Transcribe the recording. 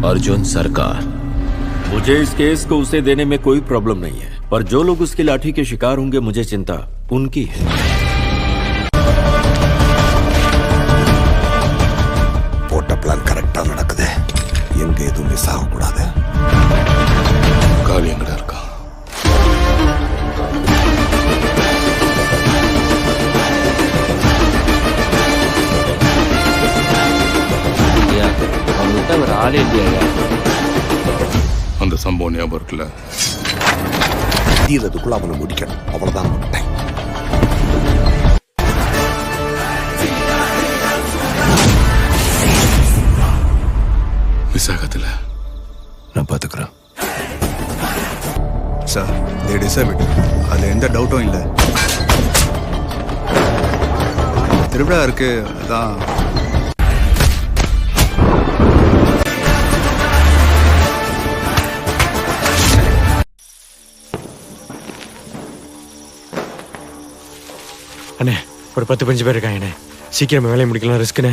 अर्जुन सरकार। मुझे इस केस को उसे देने में कोई प्रॉब्लम नहीं है, पर जो लोग उसकी लाठी के शिकार होंगे मुझे चिंता उनकी है। போட்ட பிளான் கரெக்டா நடக்குது. எங்க எதுவும் மிஸ் ஆக கூடாது. காளி எங்கடா இருக்கா? ஒரு ஆளே இல்லையா? அந்த சம்பவம் ஞாபகம் இருக்குல்ல? தீரத்துக்குள்ள அவனை முடிக்கணும். அவ்வளவுதான் டைம். மிஸ் ஆகத்துல நான் பாத்துக்கிறேன். Sir they deserve it. அது எந்த டவுட்டும் இல்லை. திருவிழா இருக்கு, அதான். அண்ணே ஒரு 10-15 பேர் இருக்காங்கண்ணே. சீக்கிரம் வேலையை முடிக்கலாம், ரிஸ்க்குண்ணே.